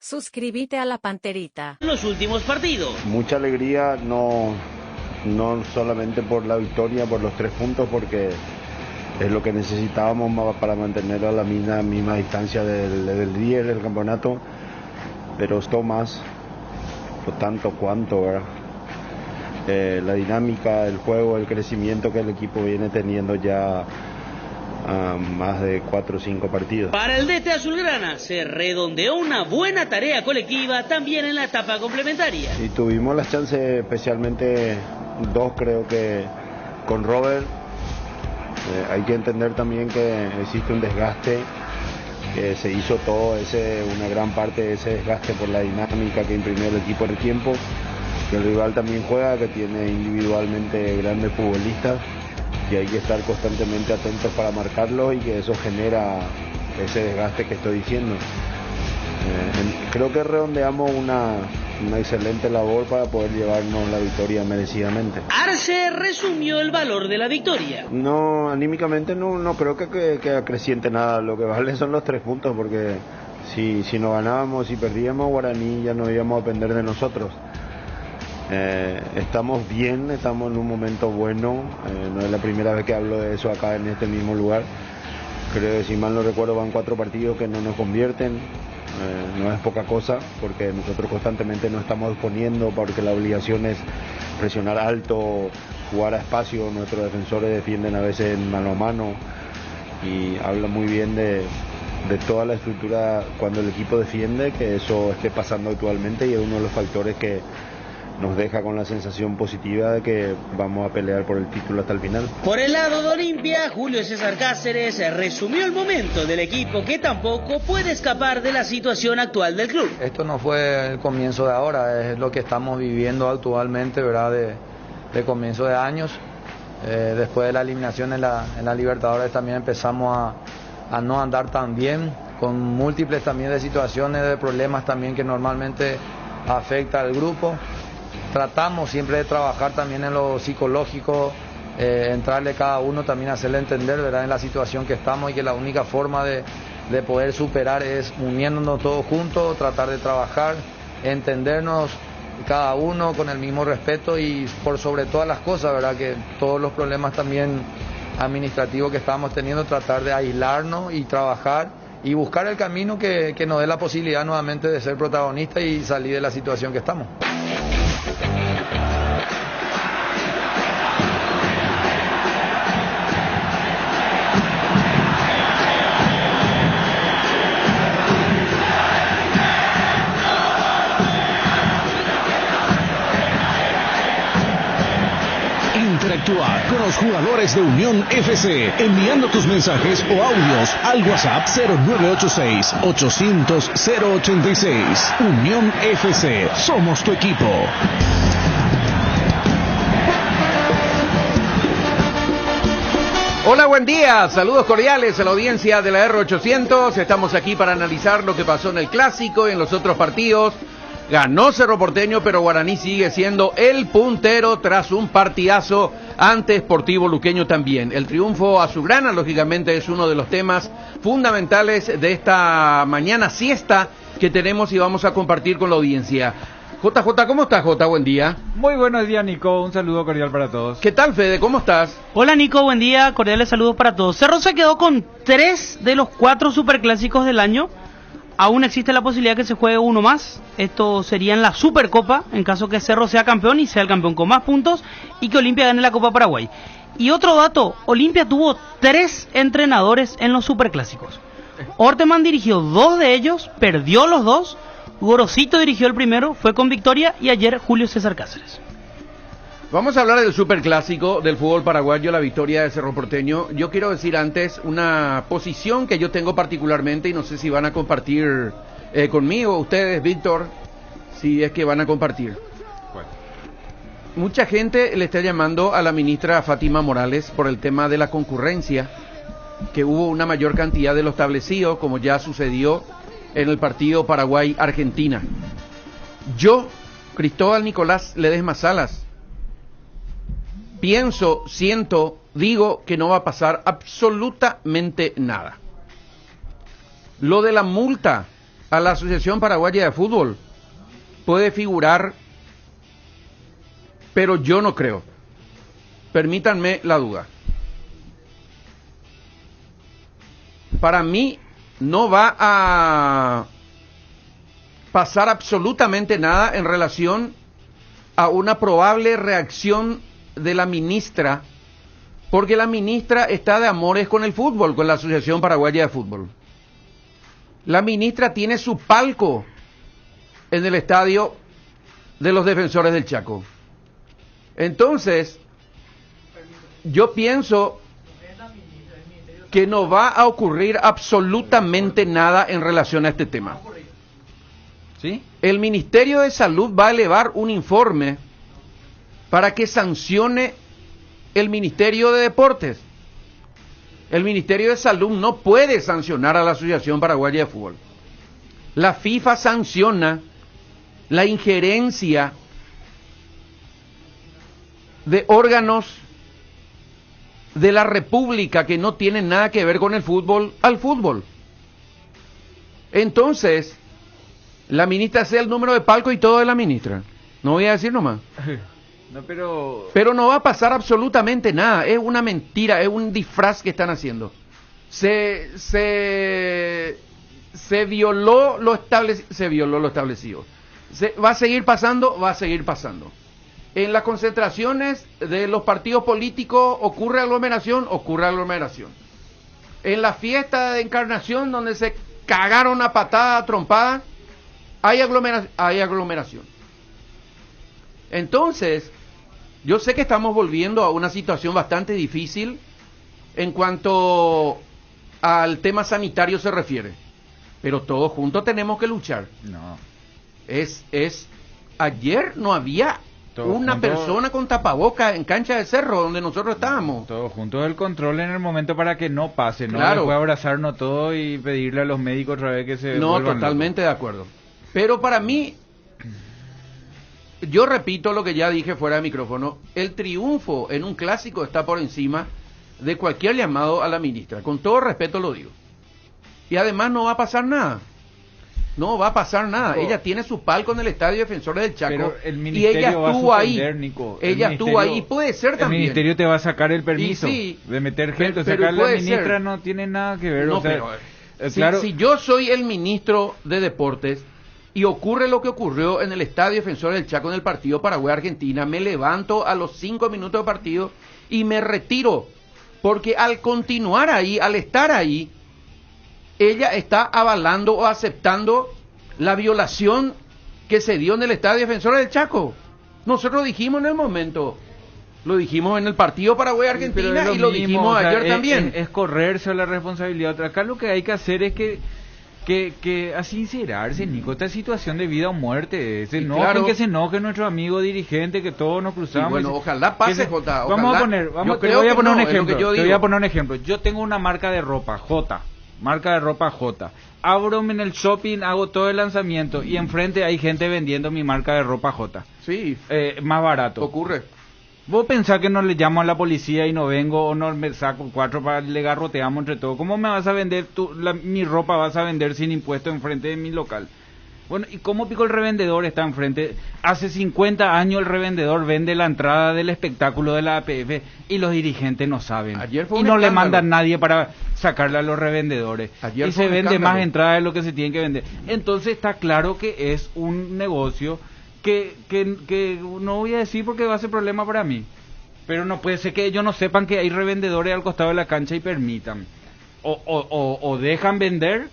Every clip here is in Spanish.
Suscríbete a la Panterita. Los últimos partidos. Mucha alegría, no solamente por la victoria, por los 3 puntos, porque es lo que necesitábamos para mantener a la misma distancia del líder del campeonato, pero esto más, por tanto cuanto, ¿verdad? La dinámica, el juego, el crecimiento que el equipo viene teniendo ya más de 4 o 5 partidos. Para el DT Azulgrana se redondeó una buena tarea colectiva también en la etapa complementaria. Y tuvimos las chances, especialmente 2, creo que con Robert. Hay que entender también que existe un desgaste, que se hizo todo una gran parte de ese desgaste por la dinámica que imprimió el equipo en el tiempo, que el rival también juega, que tiene individualmente grandes futbolistas, y hay que estar constantemente atentos para marcarlo, y que eso genera ese desgaste que estoy diciendo. Creo que redondeamos una excelente labor para poder llevarnos la victoria merecidamente. Arce resumió el valor de la victoria. No, anímicamente no creo que acreciente nada. Lo que vale son los 3 puntos, porque si no ganábamos, si perdíamos, Guaraní ya no íbamos a depender de nosotros. Estamos bien, estamos en un momento bueno. No es la primera vez que hablo de eso acá en este mismo lugar. Creo que, si mal no recuerdo, van 4 partidos que no nos convierten. No es poca cosa, porque nosotros constantemente nos estamos exponiendo, porque la obligación es presionar alto, jugar a espacio. Nuestros defensores defienden a veces en mano a mano, y habla muy bien de toda la estructura cuando el equipo defiende, que eso esté pasando actualmente, y es uno de los factores que nos deja con la sensación positiva de que vamos a pelear por el título hasta el final. Por el lado de Olimpia, Julio César Cáceres resumió el momento del equipo, que tampoco puede escapar de la situación actual del club. Esto no fue el comienzo de ahora, es lo que estamos viviendo actualmente, ¿verdad? De comienzo de años. Después de la eliminación en la Libertadores también empezamos a no andar tan bien, con múltiples también de situaciones, de problemas también que normalmente afecta al grupo. Tratamos siempre de trabajar también en lo psicológico, entrarle cada uno, también hacerle entender, ¿verdad?, en la situación que estamos, y que la única forma de poder superar es uniéndonos todos juntos, tratar de trabajar, entendernos cada uno con el mismo respeto, y por sobre todas las cosas, ¿verdad?, que todos los problemas también administrativos que estábamos teniendo, tratar de aislarnos y trabajar y buscar el camino que nos dé la posibilidad nuevamente de ser protagonistas y salir de la situación que estamos. Interactúa con los jugadores de Unión FC enviando tus mensajes o audios al WhatsApp 0986-800-086. Unión FC, somos tu equipo. Hola, buen día, saludos cordiales a la audiencia de la R800. Estamos aquí para analizar lo que pasó en el Clásico y en los otros partidos. Ganó Cerro Porteño, pero Guaraní sigue siendo el puntero tras un partidazo ante Sportivo Luqueño también. El triunfo azulgrana, lógicamente, es uno de los temas fundamentales de esta mañana siesta que tenemos y vamos a compartir con la audiencia. JJ, ¿cómo estás, Jota? Buen día. Muy buenos días, Nico. Un saludo cordial para todos. ¿Qué tal, Fede? ¿Cómo estás? Hola, Nico. Buen día. Cordiales saludos para todos. Cerro se quedó con 3 de los 4 superclásicos del año. Aún existe la posibilidad que se juegue uno más. Esto sería en la Supercopa, en caso que Cerro sea campeón y sea el campeón con más puntos, y que Olimpia gane la Copa Paraguay. Y otro dato, Olimpia tuvo 3 entrenadores en los superclásicos. Orteman dirigió 2 de ellos, perdió los 2. Gorosito dirigió el primero, fue con victoria, y ayer Julio César Cáceres. Vamos a hablar del superclásico del fútbol paraguayo, la victoria de Cerro Porteño. Yo quiero decir antes una posición que yo tengo particularmente, y no sé si van a compartir conmigo, ustedes, Víctor, si es que van a compartir. Bueno. Mucha gente le está llamando a la ministra Fátima Morales por el tema de la concurrencia, que hubo una mayor cantidad de lo establecido, como ya sucedió en el partido Paraguay-Argentina. Yo, Cristóbal Nicolás Ledesma Salas, pienso, siento, digo que no va a pasar absolutamente nada. Lo de la multa a la Asociación Paraguaya de Fútbol. Puede figurar, pero yo no creo. Permítanme la duda. Para mí no va a pasar absolutamente nada en relación a una probable reacción de la ministra, porque la ministra está de amores con el fútbol, con la Asociación Paraguaya de Fútbol. La ministra tiene su palco en el estadio de los Defensores del Chaco. Entonces, yo pienso que no va a ocurrir absolutamente nada en relación a este tema. ¿Sí? El Ministerio de Salud va a elevar un informe para que sancione el Ministerio de Deportes. El Ministerio de Salud no puede sancionar a la Asociación Paraguaya de Fútbol. La FIFA sanciona la injerencia de órganos de la República que no tienen nada que ver con el fútbol al fútbol. Entonces, la ministra sea el número de palco y todo de la ministra. No voy a decir nomás. No, pero no va a pasar absolutamente nada. Es una mentira, es un disfraz que están haciendo. Se violó lo establecido. Va a seguir pasando, va a seguir pasando. En las concentraciones de los partidos políticos ocurre aglomeración. En la fiesta de Encarnación, donde se cagaron a patada, a trompada, hay aglomeración. Entonces, yo sé que estamos volviendo a una situación bastante difícil en cuanto al tema sanitario se refiere, pero todos juntos tenemos que luchar. no. Ayer no había Todos una juntos. persona con tapaboca en Cancha de Cerro, donde nosotros estábamos. Todos juntos el control en el momento para que no pase, ¿no? Claro. Después abrazarnos todos y pedirle a los médicos otra vez que se No, vuelvan totalmente de acuerdo. Pero para mí, yo repito lo que ya dije fuera de micrófono, el triunfo en un clásico está por encima de cualquier llamado a la ministra. Con todo respeto lo digo. Y además no va a pasar nada. No va a pasar nada. Nico, ella tiene su palco en el Estadio Defensores del Chaco. Pero el y ministerio ella va a estuvo suspender, ahí. Nico. Ella estuvo ahí. Y puede ser El también. ministerio te va a sacar el permiso Y sí, de meter gente. pero O sea, acá la puede ministra ser. no tiene nada que ver. No, o sea, pero claro, si yo soy el ministro de Deportes y ocurre lo que ocurrió en el Estadio Defensores del Chaco en el partido Paraguay-Argentina, me levanto a los 5 minutos de partido y me retiro. Porque al continuar ahí, al estar ahí, ella está avalando o aceptando la violación que se dio en el Estadio Defensores del Chaco. Nosotros dijimos en el momento, lo dijimos en el partido Paraguay-Argentina pero es y lo mismo, dijimos o sea, ayer también. Es correrse a la responsabilidad. Acá lo que hay que hacer es que a sincerarse, Nico, esta situación de vida o muerte, se enojen, claro, que se enoje nuestro amigo dirigente, que todos nos cruzamos. Y bueno, ojalá pase, que Jota, Vamos ojalá. a poner, Yo te creo voy a que poner no, un es lo ejemplo. que yo Te voy digo. a poner un ejemplo. Yo tengo una marca de ropa, marca de ropa J. Abro en el shopping, hago todo el lanzamiento y enfrente hay gente vendiendo mi marca de ropa J. Sí, Más barato. ocurre. ¿Vos pensás que no le llamo a la policía y no vengo o no me saco 4 para le garroteamos entre todos? ¿Cómo me vas a vender mi ropa vas a vender sin impuesto enfrente de mi local? Bueno, ¿y cómo pico el revendedor está enfrente? Hace 50 años el revendedor vende la entrada del espectáculo de la APF y los dirigentes no saben. Ayer fue y un no le escándalo. mandan nadie para sacarle a los revendedores. Ayer y fue se un vende escándalo. más entradas de lo que se tiene que vender. Entonces está claro que es un negocio que no voy a decir porque va a ser problema para mí. Pero no puede ser que ellos no sepan que hay revendedores al costado de la cancha y permitan. O dejan vender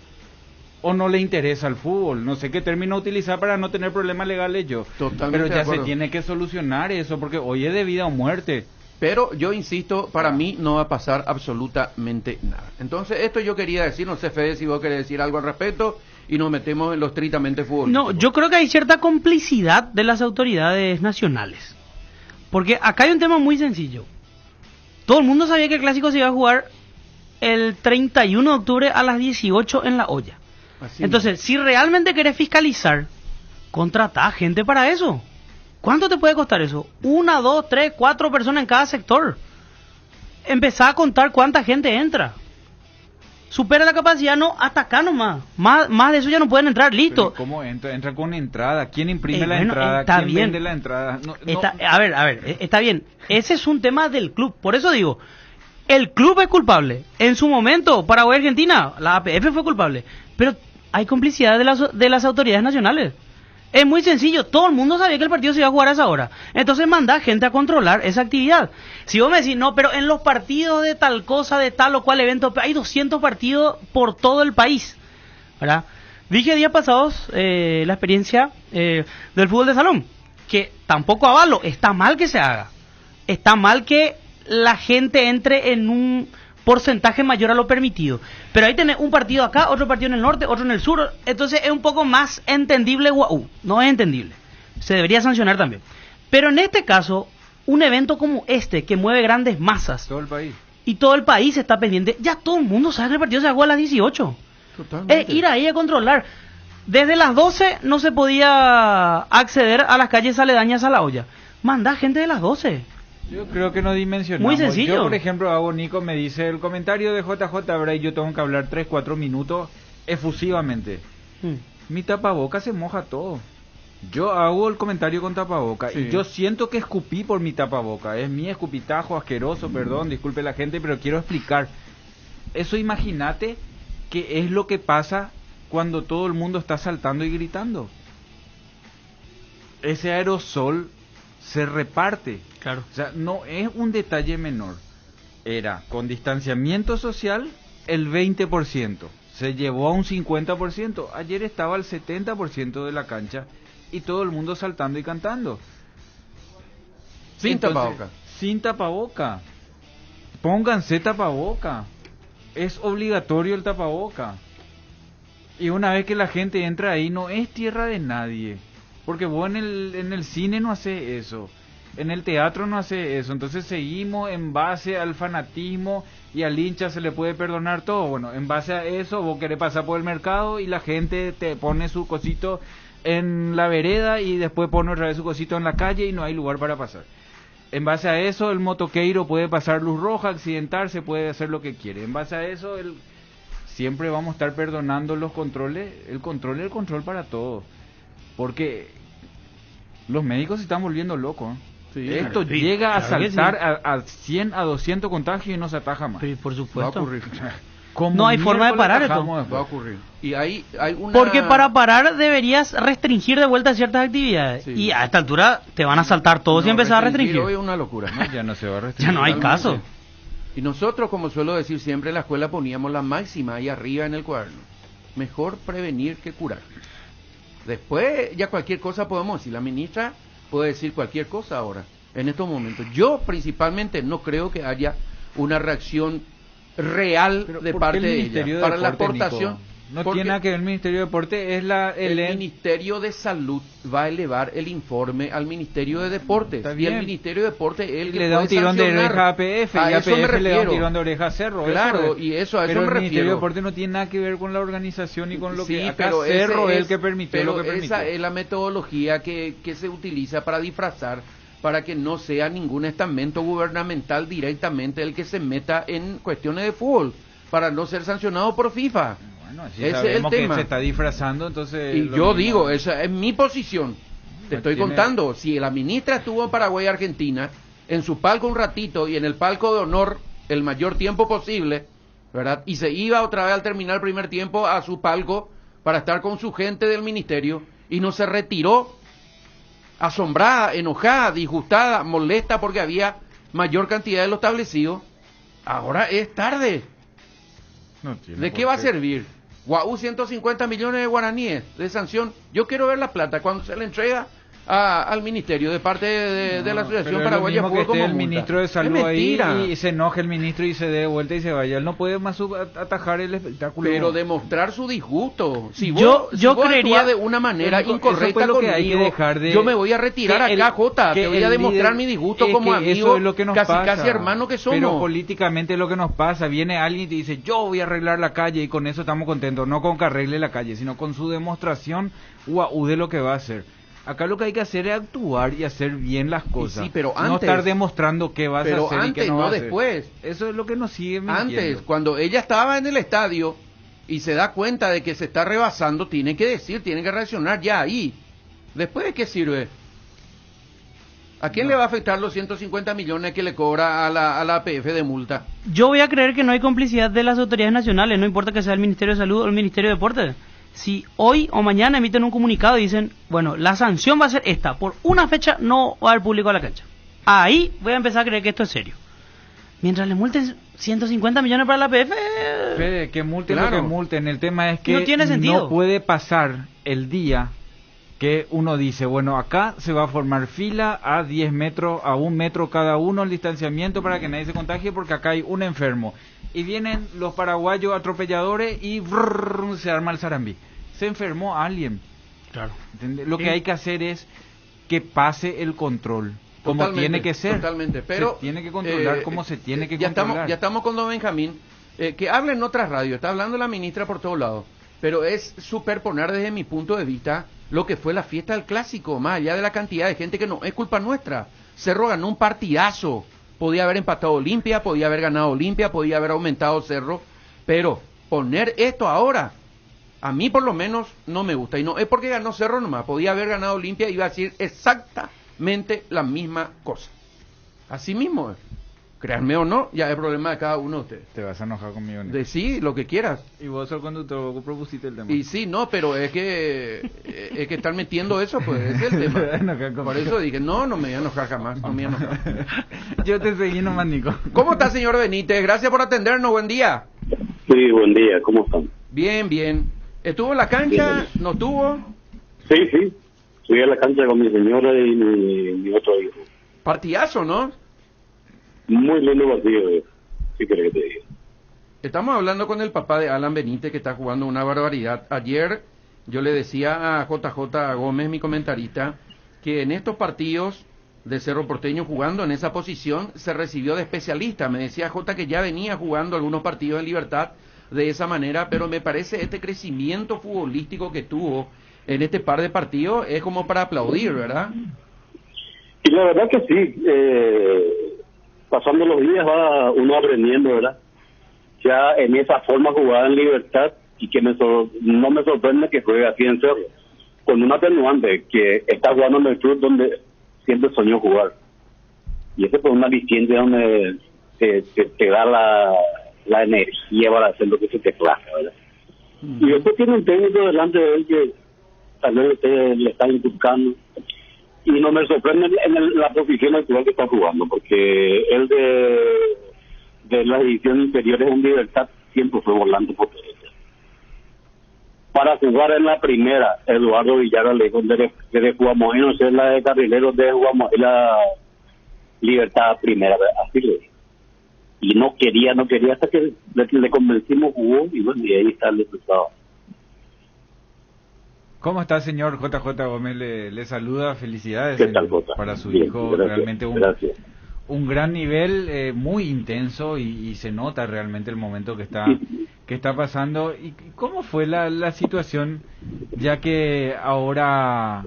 o no le interesa el fútbol. No sé qué término utilizar para no tener problemas legales yo. Totalmente Pero de ya se acuerdo. tiene que solucionar eso porque hoy es de vida o muerte. Pero yo insisto, para mí no va a pasar absolutamente nada. Entonces, esto yo quería decir, no sé, Fede, si vos querés decir algo al respecto, y nos metemos en lo estrictamente futbolístico. No, yo creo que hay cierta complicidad de las autoridades nacionales. Porque acá hay un tema muy sencillo. Todo el mundo sabía que el clásico se iba a jugar el 31 de octubre a las 18 en La Olla. Así Entonces, si realmente querés fiscalizar, contratá gente para eso. ¿Cuánto te puede costar eso? 1, 2, 3, 4 personas en cada sector. Empezá a contar cuánta gente entra. supera la capacidad, no, hasta acá nomás. Más de eso ya no pueden entrar, listo. Pero ¿cómo entra? Entra con entrada. ¿Quién imprime la Bueno, entrada? está ¿Quién bien. vende la entrada? No, A ver, está bien. Ese es un tema del club. Por eso digo, el club es culpable. En su momento, Paraguay-Argentina, la APF fue culpable. Pero hay complicidad de las autoridades nacionales. Es muy sencillo, todo el mundo sabía que el partido se iba a jugar a esa hora. Entonces manda gente a controlar esa actividad. Si vos me decís, no, pero en los partidos de tal cosa, de tal o cual evento, hay 200 partidos por todo el país, ¿verdad? Dije días pasados la experiencia del fútbol de salón, que tampoco avalo, está mal que se haga. Está mal que la gente entre en un porcentaje mayor a lo permitido. Pero ahí tenés un partido acá, otro partido en el norte, otro en el sur. Entonces es un poco más entendible. No es entendible. Se debería sancionar también. Pero en este caso, un evento como este, que mueve grandes masas. todo el país. Y todo el país está pendiente. Ya todo el mundo sabe que el partido se juega a las 18. Totalmente. Ir ahí a controlar. Desde las 12 no se podía acceder a las calles aledañas a la olla. Manda gente de las 12. Yo creo que no dimensionamos. Muy sencillo. Yo, por ejemplo, hago Nico, me dice el comentario de JJ, ¿verdad? Y yo tengo que hablar 3-4 minutos efusivamente. Mi tapaboca se moja todo. Yo hago el comentario con tapaboca y yo siento que escupí por mi tapaboca. Es mi escupitajo asqueroso, perdón, disculpe la gente, pero quiero explicar. Eso imagínate que es lo que pasa cuando todo el mundo está saltando y gritando. Ese aerosol se reparte. Claro. O sea, no es un detalle menor. Era con distanciamiento social el 20%. Se llevó a un 50%. Ayer estaba al 70% de la cancha y todo el mundo saltando y cantando. Sin tapaboca. Sin tapaboca. Pónganse tapaboca. Es obligatorio el tapaboca. Y una vez que la gente entra ahí, no es tierra de nadie. Porque vos en el cine no haces eso. En el teatro no hace eso. Entonces seguimos en base al fanatismo y al hincha se le puede perdonar todo. Bueno, en base a eso vos querés pasar por el mercado y la gente te pone su cosito en la vereda y después pone otra vez su cosito en la calle y no hay lugar para pasar. En base a eso el motoqueiro puede pasar luz roja, accidentarse, puede hacer lo que quiere. En base a eso siempre vamos a estar perdonando los controles. El control es el control para todos. Porque los médicos se están volviendo locos. Sí, esto sí, llega a claro saltar a 100, a 200 contagios y no se ataja más. Sí, por supuesto. Va a ocurrir. Como No hay forma de miércoles parar atajamos esto. después. Va a ocurrir. Y hay una... Porque para parar deberías restringir de vuelta ciertas actividades. Sí. Y a esta altura te van a saltar todos y empezar a restringir. Hoy es una locura, ¿no? Ya no se va a Ya restringir. no hay caso. Y nosotros, como suelo decir siempre, en la escuela poníamos la máxima ahí arriba en el cuaderno. Mejor prevenir que curar. Después, ya cualquier cosa podemos decir. La ministra puede decir cualquier cosa ahora, en estos momentos. Yo, principalmente, no creo que haya una reacción real Pero de ¿por qué parte el de Ministerio ella. de Para la Deporte, aportación... Nico? No porque tiene nada que ver el Ministerio de Deporte, es el el Ministerio de Salud va a elevar el informe al Ministerio de Deportes. Está Y bien. el Ministerio de Deportes es el que le da un puede tirón de sancionar. oreja a APF A y eso me APF le da un refiero. tirón de oreja a Cerro. Claro, es. y eso, a eso Pero me el Ministerio de refiero. Deporte no tiene nada que ver con la organización y con lo que Sí, acá pero Cerro ese es el que permitió pero lo que permitió. esa es la metodología que se utiliza para disfrazar, para que no sea ningún estamento gubernamental directamente el que se meta en cuestiones de fútbol, para no ser sancionado por FIFA. Bueno, así Ese es el sabemos que tema. se está disfrazando, entonces... Y lo yo mismo. digo, esa es mi posición. Te estoy tiene- contando, si la ministra estuvo en Paraguay, Argentina, en su palco un ratito y en el palco de honor el mayor tiempo posible, ¿verdad? Y se iba otra vez al terminar el primer tiempo a su palco para estar con su gente del ministerio y no se retiró, asombrada, enojada, disgustada, molesta porque había mayor cantidad de lo establecido. Ahora es tarde. No tiene ¿De por qué va a servir? Guau, 150 millones de guaraníes de sanción. Yo quiero ver la plata cuando se le entrega al ministerio de parte de la Asociación Pero es Paraguaya lo de mismo que Fútbol esté como el multa. ministro de Es Salud ahí mentira. y se enoje el ministro y se dé vuelta y se vaya. Él no puede más atajar el espectáculo. Pero demostrar su disgusto. Si Yo vos creería- actúas de una manera Eso incorrecta fue lo que hay que conmigo, dejar de- yo me voy a retirar que acá, el- Jota. que Te voy a el demostrar líder- mi disgusto es como que amigo, eso es lo que nos casi pasa. hermano que somos. Pero políticamente es lo que nos pasa. Viene alguien y te dice, yo voy a arreglar la calle y con eso estamos contentos. No con que arregle la calle, sino con su demostración de lo que va a hacer. Acá lo que hay que hacer es actuar y hacer bien las cosas. Sí, pero antes, no estar demostrando qué vas a hacer antes, y qué no no vas a hacer. después. Eso es lo que nos sigue mintiendo. Antes, cuando ella estaba en el estadio y se da cuenta de que se está rebasando, tiene que decir, tiene que reaccionar ya ahí. ¿Después de qué sirve? ¿A quién le va a afectar los 150 millones que le cobra a la APF de multa? Yo voy a creer que no hay complicidad de las autoridades nacionales, no importa que sea el Ministerio de Salud o el Ministerio de Deportes. Si hoy o mañana emiten un comunicado y dicen, bueno, la sanción va a ser esta, por una fecha no va a haber público a la cancha. Ahí voy a empezar a creer que esto es serio. Mientras le multen 150 millones para la APF... Fede, que multen Claro. lo que multen. El tema es que No tiene sentido. no puede pasar el día que uno dice, bueno, acá se va a formar fila a 10 metros, a 1 metro cada uno el distanciamiento para que nadie se contagie porque acá hay un enfermo. Y vienen los paraguayos atropelladores y se arma el zarambí. Se enfermó alguien. Claro. ¿Entendés? Lo que hay que hacer es que pase el control. Como Totalmente, tiene que ser. Totalmente, pero... se tiene que controlar como se tiene que ya controlar. Ya estamos con don Benjamín, que habla en otras radios, está hablando la ministra por todos lados, pero es superponer desde mi punto de vista lo que fue la fiesta del Clásico, más allá de la cantidad de gente que no es culpa nuestra. Cerro ganó un partidazo, podía haber empatado Olimpia, podía haber ganado Olimpia, podía haber aumentado Cerro, pero poner esto ahora, a mí por lo menos no me gusta, y no es porque ganó Cerro nomás, podía haber ganado Olimpia, iba a decir exactamente la misma cosa. Así mismo, créanme o no, ya es problema de cada uno de ustedes. Te vas a enojar conmigo, ¿no? Decí lo que quieras. Y vos sos el conductor, vos propusiste el tema. Y sí, no, pero es que están metiendo eso, pues ese es el tema. Enojar conmigo. Por eso dije, no me voy a enojar jamás, no me voy a enojar. Yo te seguí nomás, Nico. ¿Cómo está, señor Benítez? Gracias por atendernos, buen día. Sí, buen día, ¿cómo están? Bien, bien. ¿Estuvo en la cancha? ¿No estuvo? Sí, sí, fui a la cancha con mi señora y mi otro hijo. Partidazo, ¿no? Muy lindo partido, si querés que te diga. Estamos hablando con el papá de Alan Benítez, que está jugando una barbaridad. Ayer yo le decía a JJ Gómez, mi comentarista, que en estos partidos de Cerro Porteño jugando en esa posición se recibió de especialista. Me decía J que ya venía jugando algunos partidos en Libertad de esa manera, pero me parece este crecimiento futbolístico que tuvo en este par de partidos es como para aplaudir, ¿verdad? Y la verdad que sí, pasando los días va uno aprendiendo, ¿verdad? Ya en esa forma jugada en Libertad, y que no me sorprende que juegue así en Cerro, con un atenuante que está jugando en el club donde siempre soñó jugar. Y ese fue una aliciente donde te da la energía para hacer lo que se te plazca, ¿verdad? Y después tiene un técnico delante de él que tal vez le está inculcando, y no me sorprende en la posición actual que está jugando, porque él de las ediciones inferiores en Libertad siempre fue volante por derecha. Para jugar en la primera, Eduardo Villara le dijo que jugamos, y no sé, la de carrileros de jugamos y la Libertad primera, así le dijo. Y no quería hasta que le convencimos, jugó, y bueno, y ahí está el resultado. ¿Cómo está, señor JJ Gómez? Le saluda, felicidades ¿Qué tal, Jota? para su Bien, hijo, gracias, realmente gracias. un gran nivel, muy intenso, y se nota realmente el momento que está pasando. ¿Y cómo fue la situación, ya que ahora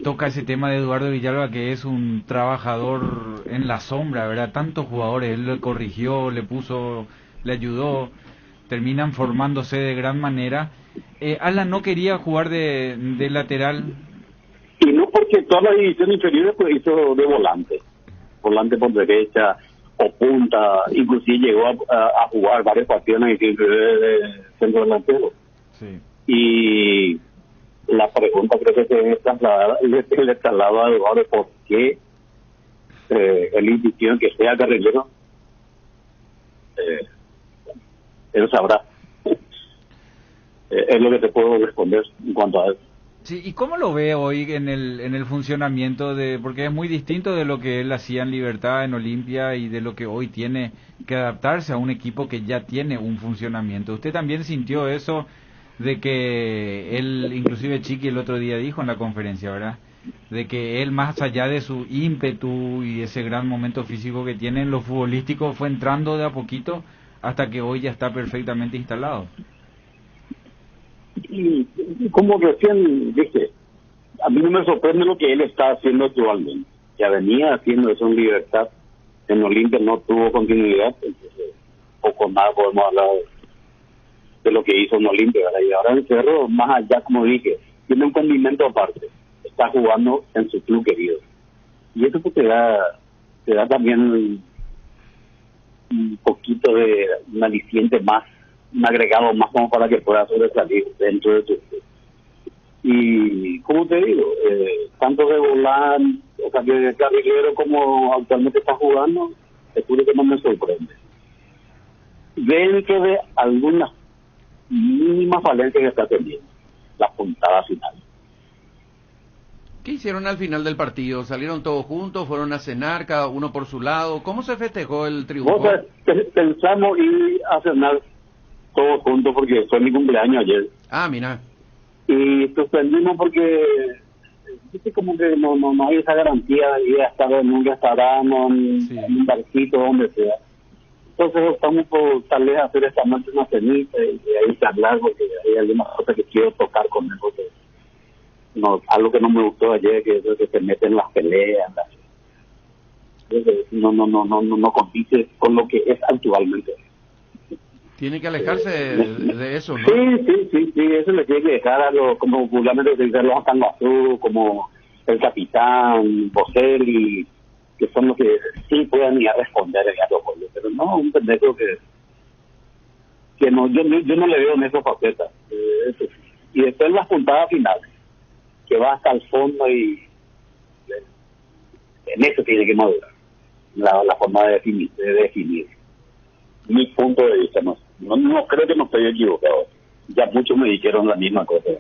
toca ese tema de Eduardo Villalba, que es un trabajador en la sombra, ¿verdad? Tantos jugadores, él le corrigió, le puso, le ayudó, terminan formándose de gran manera. Alan no quería jugar de lateral. Y no, porque todas las divisiones inferiores pues hizo de volante por derecha o punta, inclusive llegó a jugar varios partidos en la división inferior de centro delantero. Sí. Y la pregunta creo que se le trasladaba a Eduardo por qué él insistió en que sea carrilero. Él sabrá. Es lo que te puedo responder en cuanto a eso. Sí, ¿y cómo lo ve hoy en el funcionamiento porque es muy distinto de lo que él hacía en Libertad, en Olimpia, y de lo que hoy tiene que adaptarse a un equipo que ya tiene un funcionamiento? ¿Usted también sintió eso de que él, inclusive Chiqui el otro día dijo en la conferencia, ¿verdad?, de que él, más allá de su ímpetu y ese gran momento físico que tiene en lo futbolístico, fue entrando de a poquito hasta que hoy ya está perfectamente instalado? Y como recién dije, a mí no me sorprende lo que él está haciendo actualmente. Ya venía haciendo eso en Libertad, en Olimpia no tuvo continuidad, entonces poco más podemos hablar de lo que hizo en Olimpia, ¿verdad? Y ahora en Cerro, más allá, como dije, tiene un condimento aparte, está jugando en su club querido. Y eso pues te da también un poquito de un aliciente más, un agregado más como para que pueda sobresalir dentro de tu club. Y como te digo, tanto de volante, o sea, que de carrilero como actualmente está jugando, te juro que no me sorprende. Dentro de algunas mínimas falencias que está teniendo, la puntada final. ¿Qué hicieron al final del partido? ¿Salieron todos juntos? ¿Fueron a cenar, cada uno por su lado? ¿Cómo se festejó el triunfo? O sea, pensamos ir a cenar todos juntos porque fue mi cumpleaños ayer. Ah, mira. Y suspendimos porque viste como que no hay esa garantía de ir a estar en un restaurante, en un barcito, donde sea. Entonces optamos por tal vez hacer esta noche una cenita y ahí charlar porque hay algunas cosas que quiero tocar con él, porque algo que no me gustó ayer, que es que se meten las peleas, no compite con lo que es actualmente. Tiene que alejarse de eso, ¿no? Sí, eso le tiene que dejar a los, como vulgarmente se dice, los Atanguazú, como el capitán, Boselli, que son los que sí puedan ir a responder a los goles, pero no un pendejo que no, yo no le veo en esa faceta. Y después las puntadas finales, que va hasta el fondo y en eso tiene que madurar la forma de definir. Mi punto de vista, no creo que no estoy equivocado. Ya muchos me dijeron la misma cosa.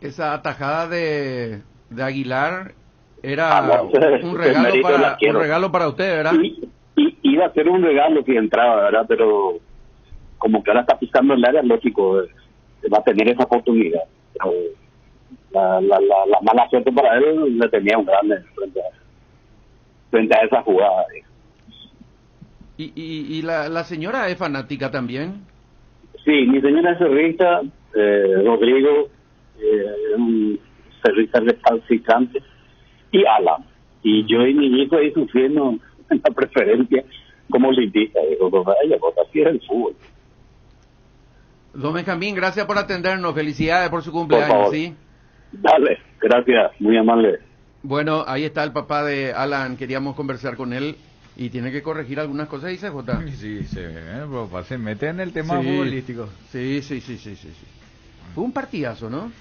Esa atajada de Aguilar era un regalo para usted, ¿verdad? Y iba a ser un regalo si entraba, ¿verdad? Pero como que ahora está pisando el área, lógico, va a tener esa oportunidad. Pero la mala suerte para él le tenía un grande frente a esa jugada. ¿Y la señora es fanática también? Sí, mi señora es cerrista, Rodrigo, un cerrista recalcitrante, y Alan. Y yo y mi hijo ahí sufriendo la preferencia como olimpista. Digo, ella vota así es el fútbol. Don Benjamín, gracias por atendernos. Felicidades por su cumpleaños, ¿sí? Dale, gracias, muy amable. Bueno, ahí está el papá de Alan. Queríamos conversar con él. Y tiene que corregir algunas cosas, dice Jota. Sí, se mete en el tema futbolístico. Sí. Fue un partidazo, ¿no?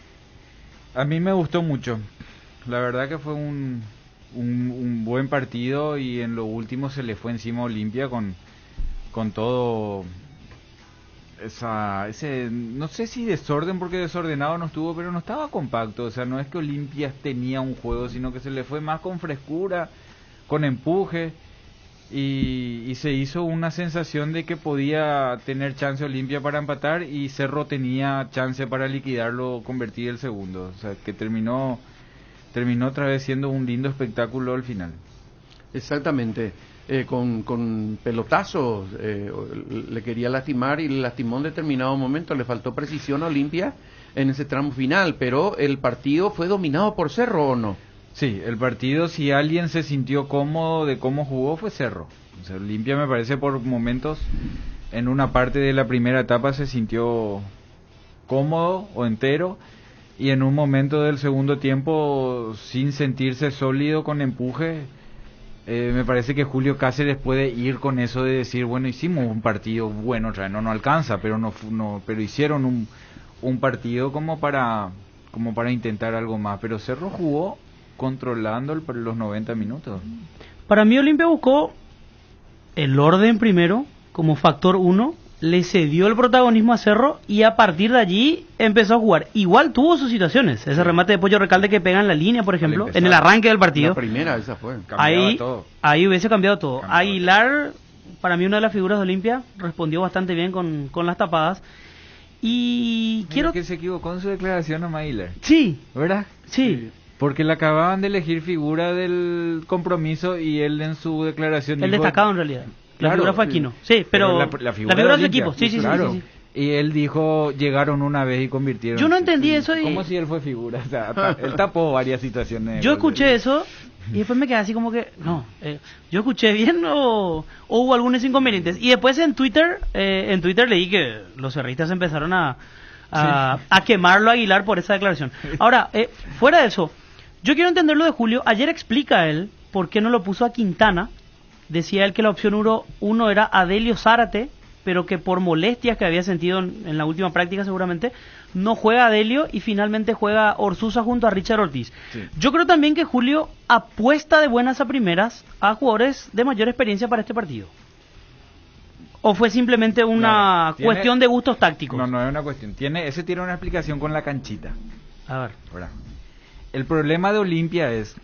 A mí me gustó mucho. La verdad que fue un buen partido y en lo último se le fue encima a Olimpia con todo ese, no sé si desorden, porque desordenado no estuvo, pero no estaba compacto. O sea, no es que Olimpia tenía un juego, sino que se le fue más con frescura, con empuje. Y se hizo una sensación de que podía tener chance Olimpia para empatar y Cerro tenía chance para liquidarlo, convertir el segundo. O sea, que terminó otra vez siendo un lindo espectáculo al final. Exactamente. Con pelotazos le quería lastimar y le lastimó en determinado momento. Le faltó precisión a Olimpia en ese tramo final, pero el partido fue dominado por Cerro, ¿o no? Sí, el partido, si alguien se sintió cómodo de cómo jugó, fue Cerro. O sea, Olimpia me parece por momentos, en una parte de la primera etapa se sintió cómodo o entero, y en un momento del segundo tiempo, sin sentirse sólido, con empuje, me parece que Julio Cáceres puede ir con eso de decir, bueno, hicimos un partido bueno, otra vez no alcanza, pero pero hicieron un partido como para intentar algo más. Pero Cerro jugó controlando los 90 minutos. Para mí Olimpia buscó el orden primero como factor 1, le cedió el protagonismo a Cerro y a partir de allí empezó a jugar. Igual tuvo sus situaciones, ese remate de Pollo Recalde que pega en la línea, por ejemplo, en el arranque del partido. La primera, esa fue. Ahí hubiese cambiado todo. Aguilar, para mí una de las figuras de Olimpia, respondió bastante bien con las tapadas. Y quiero que se equivocó en su declaración a Aguilar. Sí. ¿Verdad? Sí. Porque le acababan de elegir figura del compromiso y él en su declaración el dijo, destacado en realidad. La figura fue Aquino. Sí, pero la figura de su equipo. Sí. Y él dijo, llegaron una vez y convirtieron. Yo no entendí eso. Como si él fue figura. O sea, él tapó varias situaciones. Yo escuché eso y después me quedé así como que, no, yo escuché bien o hubo algunos inconvenientes. Y después en Twitter leí que los cerristas empezaron a quemarlo a Aguilar por esa declaración. Ahora, fuera de eso, yo quiero entender lo de Julio. Ayer explica él por qué no lo puso a Quintana. Decía él que la opción 1 era Adelio Zárate, pero que por molestias que había sentido en la última práctica seguramente, no juega Adelio y finalmente juega Orsuza junto a Richard Ortiz. Sí. Yo creo también que Julio apuesta de buenas a primeras a jugadores de mayor experiencia para este partido. ¿O fue simplemente una cuestión de gustos tácticos? No es una cuestión. Ese tiene una explicación con la canchita. A ver. Ahora, el problema de Olimpia es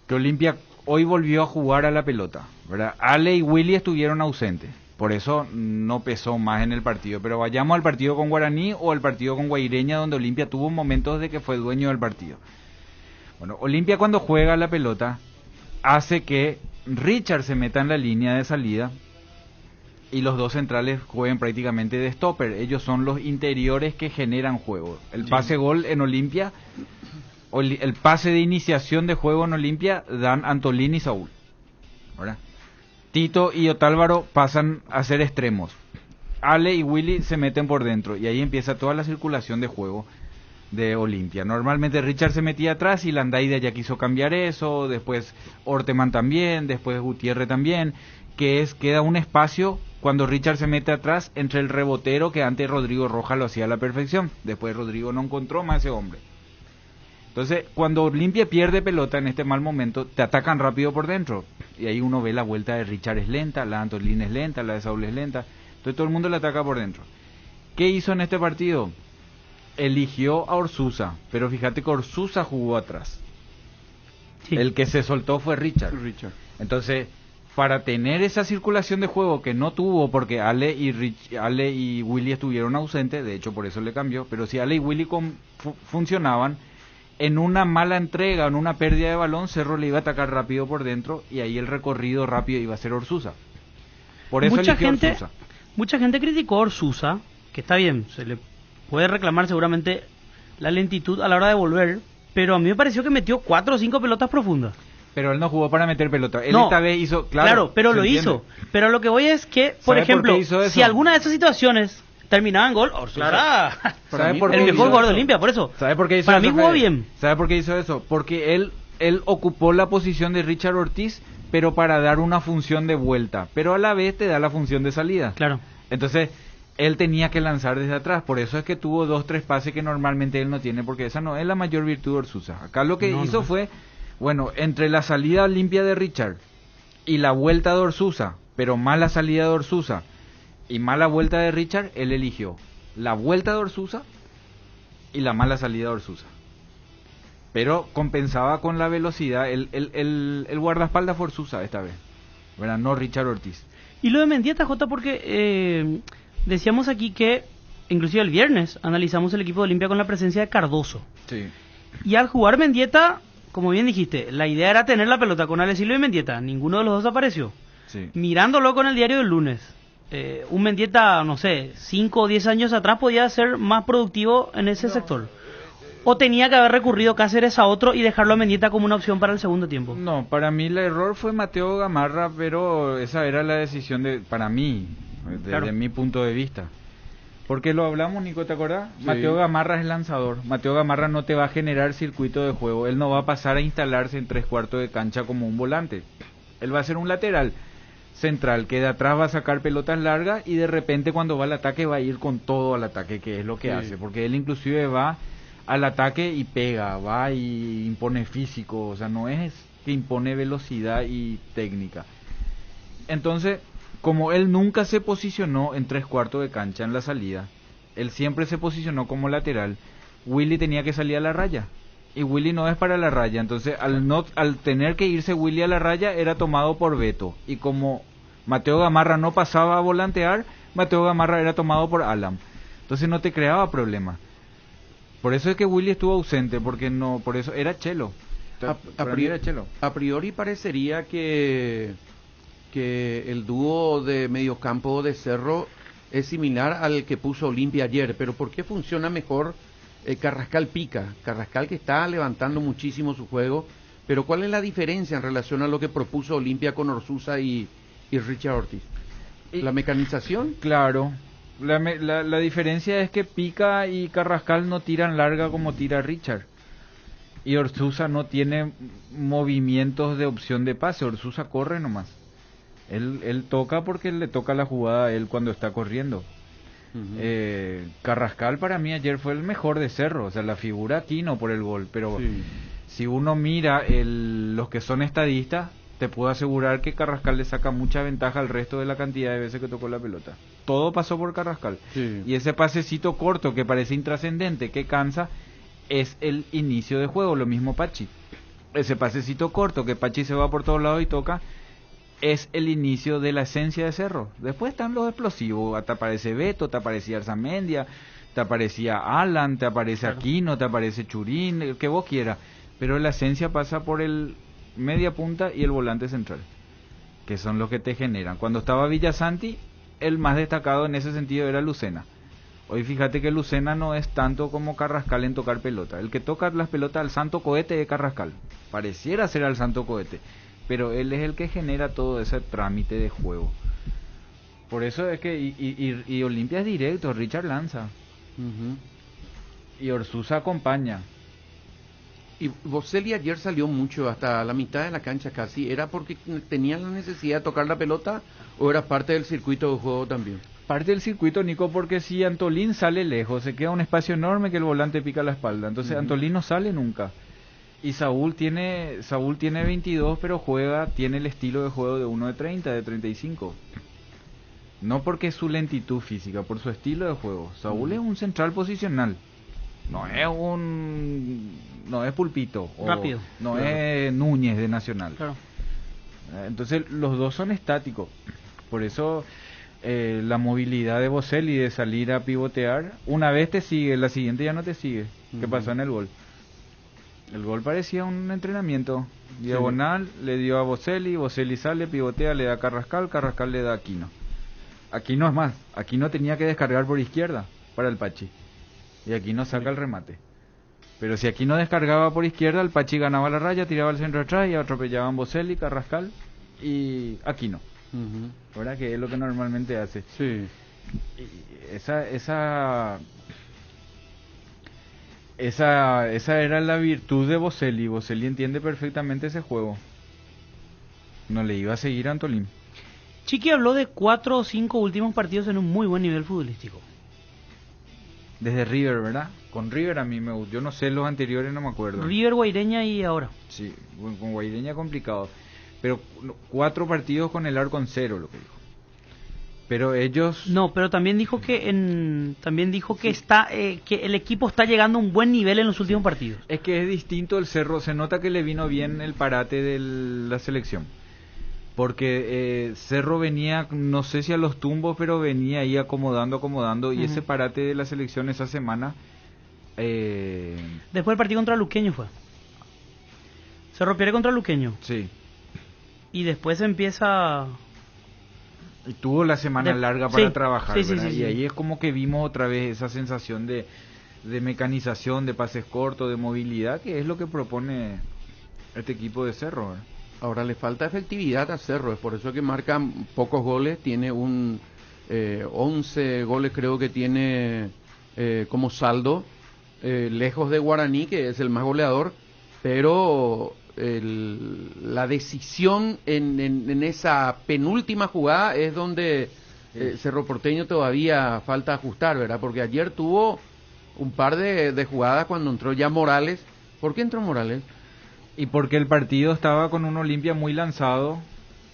que Olimpia hoy volvió a jugar a la pelota, ¿verdad? Ale y Willy estuvieron ausentes. Por eso no pesó más en el partido. Pero vayamos al partido con Guaraní o al partido con Guaireña, donde Olimpia tuvo momentos de que fue dueño del partido. Bueno, Olimpia cuando juega a la pelota hace que Richard se meta en la línea de salida y los dos centrales jueguen prácticamente de stopper. Ellos son los interiores que generan juego. El pase gol en Olimpia, el pase de iniciación de juego en Olimpia dan Antolín y Saúl, ¿verdad? Tito y Otálvaro pasan a ser extremos. Ale y Willy se meten por dentro y ahí empieza toda la circulación de juego de Olimpia. Normalmente Richard se metía atrás y Landaida ya quiso cambiar eso, después Orteman también, después Gutiérrez también, queda un espacio cuando Richard se mete atrás entre el rebotero que antes Rodrigo Rojas lo hacía a la perfección. Después Rodrigo no encontró más a ese hombre. Entonces, cuando Olimpia pierde pelota en este mal momento, te atacan rápido por dentro. Y ahí uno ve la vuelta de Richard es lenta, la de Antolín es lenta, la de Saúl es lenta. Entonces todo el mundo le ataca por dentro. ¿Qué hizo en este partido? Eligió a Orsuza, pero fíjate que Orsuza jugó atrás. Sí. El que se soltó fue Richard. Entonces, para tener esa circulación de juego que no tuvo, porque Ale y Willy estuvieron ausentes, de hecho por eso le cambió, pero si Ale y Willy funcionaban, en una mala entrega, en una pérdida de balón, Cerro le iba a atacar rápido por dentro y ahí el recorrido rápido iba a ser Orsuza. Por eso eligió Orsuza. Mucha gente criticó a Orsuza, que está bien, se le puede reclamar seguramente la lentitud a la hora de volver, pero a mí me pareció que metió 4 o 5 pelotas profundas. Pero él no jugó para meter pelota. Él esta vez hizo, claro, pero lo hizo. Pero lo que voy es que, por ejemplo, si alguna de esas situaciones terminaba en gol, Orsuza, el mejor jugador de Olimpia, por eso. ¿Sabe por qué hizo para eso? Mí jugó bien. ¿Sabe por qué hizo eso? Porque él ocupó la posición de Richard Ortiz, pero para dar una función de vuelta, pero a la vez te da la función de salida. Claro. Entonces, él tenía que lanzar desde atrás, por eso es que tuvo 2-3 pases que normalmente él no tiene, porque esa no es la mayor virtud de Orsuza. Acá lo que hizo fue, bueno, entre la salida limpia de Richard y la vuelta de Orsuza, pero mala salida de Orsuza y mala vuelta de Richard, él eligió la vuelta de Orsuza y la mala salida de Orsuza. Pero compensaba con la velocidad, el guardaespaldas fue Orsuza esta vez, ¿verdad? No Richard Ortiz. Y lo de Mendieta, Jota, porque decíamos aquí que, inclusive el viernes, analizamos el equipo de Olimpia con la presencia de Cardoso. Sí. Y al jugar Mendieta, como bien dijiste, la idea era tener la pelota con Alecillo y Mendieta. Ninguno de los dos apareció. Sí. Mirándolo con el diario del lunes, un Mendieta, no sé, 5 o 10 años atrás podía ser más productivo en ese sector. ¿O tenía que haber recurrido Cáceres a otro y dejarlo a Mendieta como una opción para el segundo tiempo? No, para mí el error fue Mateo Gamarra, pero esa era la decisión para mí, desde mi punto de vista. Porque lo hablamos, Nico, ¿te acordás? Sí. Mateo Gamarra es lanzador. Mateo Gamarra no te va a generar circuito de juego. Él no va a pasar a instalarse en 3/4 de cancha como un volante. Él va a ser un lateral central que de atrás va a sacar pelotas largas y de repente cuando va al ataque va a ir con todo al ataque, que es lo que hace. Porque él inclusive va al ataque y pega, va y impone físico. O sea, no es que impone velocidad y técnica. Entonces, como él nunca se posicionó en 3/4 de cancha en la salida, él siempre se posicionó como lateral, Willy tenía que salir a la raya, y Willy no es para la raya, entonces al tener que irse Willy a la raya era tomado por Beto, y como Mateo Gamarra no pasaba a volantear, Mateo Gamarra era tomado por Alan, entonces no te creaba problema. Por eso es que Willy estuvo ausente, porque no, por eso era Chelo. A priori parecería que el dúo de mediocampo de Cerro es similar al que puso Olimpia ayer, pero ¿por qué funciona mejor Carrascal Pica? Carrascal que está levantando muchísimo su juego, pero ¿cuál es la diferencia en relación a lo que propuso Olimpia con Orsusa y Richard Ortiz? ¿La mecanización? Claro, la diferencia es que Pica y Carrascal no tiran larga como tira Richard. Y Orsusa no tiene movimientos de opción de pase, Orsusa corre nomás. Él toca porque le toca la jugada a él cuando está corriendo. Carrascal para mí ayer fue el mejor de Cerro, o sea, la figura Aquino por el gol, pero si uno mira los que son estadistas, te puedo asegurar que Carrascal le saca mucha ventaja al resto de la cantidad de veces que tocó la pelota. Todo pasó por Carrascal. Y ese pasecito corto que parece intrascendente, que cansa, es el inicio de juego. Lo mismo Pachi. Ese pasecito corto que Pachi se va por todos lados y toca, es el inicio de la esencia de Cerro. Después están los explosivos. Te aparece Beto, te aparecía Arzamendia, te aparecía Alan, te aparece Aquino, te aparece Churín, el que vos quieras. Pero la esencia pasa por el media punta y el volante central, que son los que te generan. Cuando estaba Villasanti, el más destacado en ese sentido era Lucena. Hoy fíjate que Lucena no es tanto como Carrascal en tocar pelota. El que toca las pelotas al santo cohete es Carrascal. Pareciera ser al santo cohete, pero él es el que genera todo ese trámite de juego. Por eso es que y Olimpia es directo, Richard lanza. Y Orsusa acompaña. Y Boselli ayer salió mucho, hasta la mitad de la cancha casi. ¿Era porque tenía la necesidad de tocar la pelota o era parte del circuito de juego también? Parte del circuito, Nico, porque si Antolín sale lejos, se queda un espacio enorme que el volante pica la espalda. Entonces Antolín no sale nunca. Y Saúl tiene 22, pero tiene el estilo de juego de uno de 30, de 35. No porque es su lentitud física, por su estilo de juego. Saúl es un central posicional. No es Pulpito. Rápido. No es Núñez de Nacional. Claro. Entonces los dos son estáticos. Por eso la movilidad de Boselli de salir a pivotear, una vez te sigue, la siguiente ya no te sigue. ¿Qué pasó en el gol? El gol parecía un entrenamiento. Diagonal, le dio a Boselli, Boselli sale, pivotea, le da a Carrascal, Carrascal le da a Aquino. Aquino es más, Aquino tenía que descargar por izquierda para el Pachi. Y Aquino saca el remate. Pero si Aquino descargaba por izquierda, el Pachi ganaba la raya, tiraba el centro atrás y atropellaban Boselli, Carrascal y Aquino. ¿Verdad? Que es lo que normalmente hace. Sí. Y esa era la virtud de Boselli. Boselli entiende perfectamente ese juego. No le iba a seguir a Antolín. Chiqui habló de 4 o 5 últimos partidos en un muy buen nivel futbolístico. Desde River, ¿verdad? Con River a mí me gustó. Yo no sé los anteriores, no me acuerdo. River, Guaireña y ahora. Sí, con Guaireña complicado. Pero 4 partidos con el arco en 0, lo que dijo. Pero ellos... No, pero también dijo que está que el equipo está llegando a un buen nivel en los últimos partidos. Es que es distinto el Cerro. Se nota que le vino bien el parate de la selección. Porque Cerro venía, no sé si a los tumbos, pero venía ahí acomodando. Y ese parate de la selección esa semana... Después del partido contra Luqueño fue. Cerro pierde contra Luqueño. Sí. Y después empieza... Y tuvo la semana larga para trabajar, sí, y ahí es como que vimos otra vez esa sensación de mecanización, de pases cortos, de movilidad, que es lo que propone este equipo de Cerro, ¿verdad? Ahora le falta efectividad a Cerro, es por eso que marca pocos goles, tiene 11 goles creo que tiene como saldo, lejos de Guaraní, que es el más goleador, pero... la decisión en esa penúltima jugada es donde Cerro Porteño todavía falta ajustar, ¿verdad? Porque ayer tuvo un par de jugadas cuando entró ya Morales. ¿Por qué entró Morales? Y porque el partido estaba con un Olimpia muy lanzado,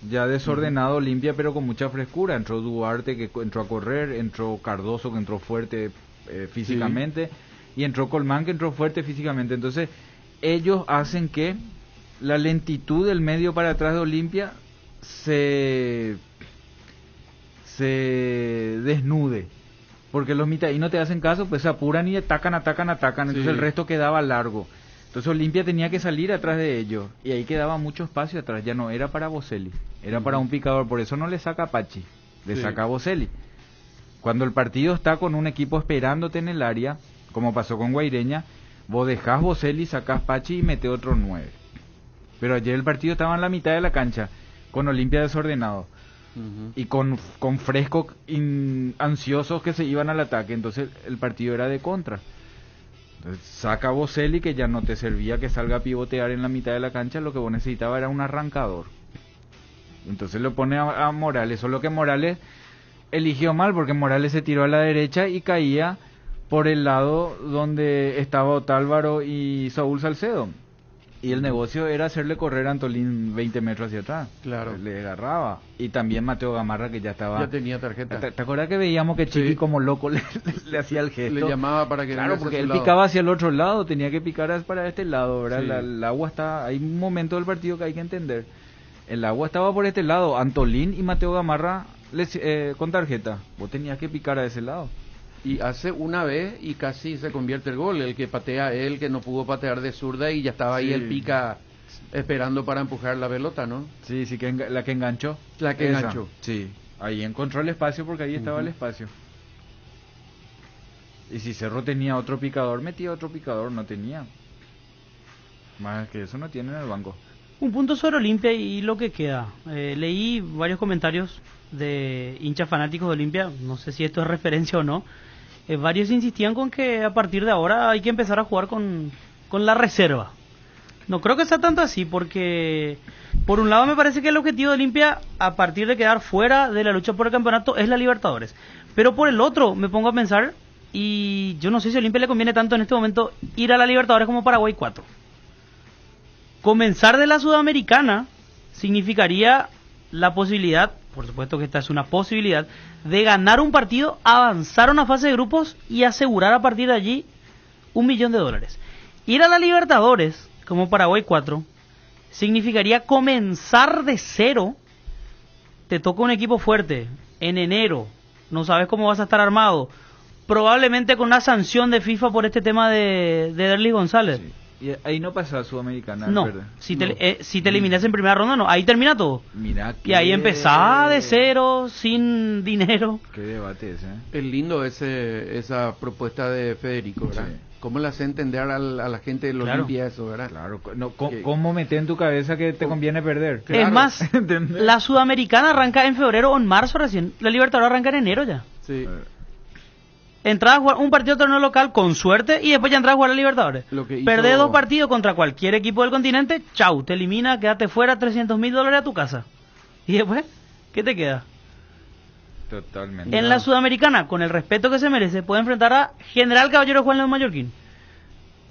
ya desordenado Olimpia, pero con mucha frescura. Entró Duarte, que entró a correr, entró Cardoso, que entró fuerte físicamente, y entró Colmán, que entró fuerte físicamente. Entonces ellos hacen que la lentitud del medio para atrás de Olimpia se desnude, porque los mitadinos te hacen caso, pues se apuran y atacan, entonces el resto quedaba largo. Entonces Olimpia tenía que salir atrás de ellos, y ahí quedaba mucho espacio atrás, ya no era para Boselli, era para un picador, por eso no le saca a Pachi, le saca a Boselli. Cuando el partido está con un equipo esperándote en el área, como pasó con Guaireña, vos dejás Boselli, sacás Pachi y mete otro 9. Pero ayer el partido estaba en la mitad de la cancha, con Olimpia desordenado. Y con Fresco ansiosos que se iban al ataque, entonces el partido era de contra. Entonces saca a Boselli, que ya no te servía que salga a pivotear en la mitad de la cancha, lo que vos necesitabas era un arrancador. Entonces lo pone a Morales, solo que Morales eligió mal, porque Morales se tiró a la derecha y caía por el lado donde estaba Otálvaro y Saúl Salcedo. Y el negocio era hacerle correr a Antolín 20 metros hacia atrás. Claro. Le agarraba. Y también Mateo Gamarra, que ya estaba... Ya tenía tarjeta. ¿Te acuerdas que veíamos que Chiqui como loco le hacía el gesto? Le llamaba para que... Claro, porque él picaba hacia el otro lado, tenía que picar para este lado, ¿verdad? Sí. El agua está... Hay un momento del partido que hay que entender. El agua estaba por este lado. Antolín y Mateo Gamarra con tarjeta. Vos tenías que picar a ese lado. Y hace una vez y casi se convierte el gol. El que patea él, que no pudo patear de zurda y ya estaba ahí el pica esperando para empujar la pelota, ¿no? Sí, que la que enganchó. La que enganchó. Sí, ahí encontró el espacio porque ahí estaba el espacio. Y si Cerro tenía otro picador, metía otro picador, no tenía. Más que eso no tiene en el banco. Un punto sobre Olimpia y lo que queda. Leí varios comentarios de hinchas fanáticos de Olimpia, no sé si esto es referencia o no. Varios insistían con que a partir de ahora hay que empezar a jugar con la reserva. No creo que sea tanto así, porque por un lado me parece que el objetivo de Olimpia, a partir de quedar fuera de la lucha por el campeonato, es la Libertadores. Pero por el otro me pongo a pensar, y yo no sé si a Olimpia le conviene tanto en este momento ir a la Libertadores como Paraguay 4. Comenzar de la Sudamericana significaría la posibilidad, por supuesto que esta es una posibilidad, de ganar un partido, avanzar a una fase de grupos y asegurar a partir de allí $1 millón. Ir a la Libertadores como Paraguay 4 significaría comenzar de cero. Te toca un equipo fuerte en enero, no sabes cómo vas a estar armado, probablemente con una sanción de FIFA por este tema de Derlis González. Sí. Y ahí no pasa Sudamericana, no, ¿verdad? si te eliminas en primera ronda, no, ahí termina todo. Mirá y ahí empezás de cero, sin dinero. Qué debate ese, ¿eh? Es lindo esa propuesta de Federico, ¿verdad? Sí. ¿Cómo le hace entender a la gente de los Olimpia eso, verdad? Claro, no, ¿cómo meter en tu cabeza que te conviene perder? Claro. Es más, la Sudamericana arranca en febrero o en marzo recién, la Libertadores arranca en enero ya. Sí. Entrás a jugar un partido de torneo local con suerte y después ya entras a jugar a Libertadores. Perdés 2 partidos contra cualquier equipo del continente, chau, te elimina, quédate fuera, $300,000 a tu casa. Y después, ¿qué te queda? Totalmente. En la Sudamericana, con el respeto que se merece, puede enfrentar a General Caballero Juan León Mallorquín.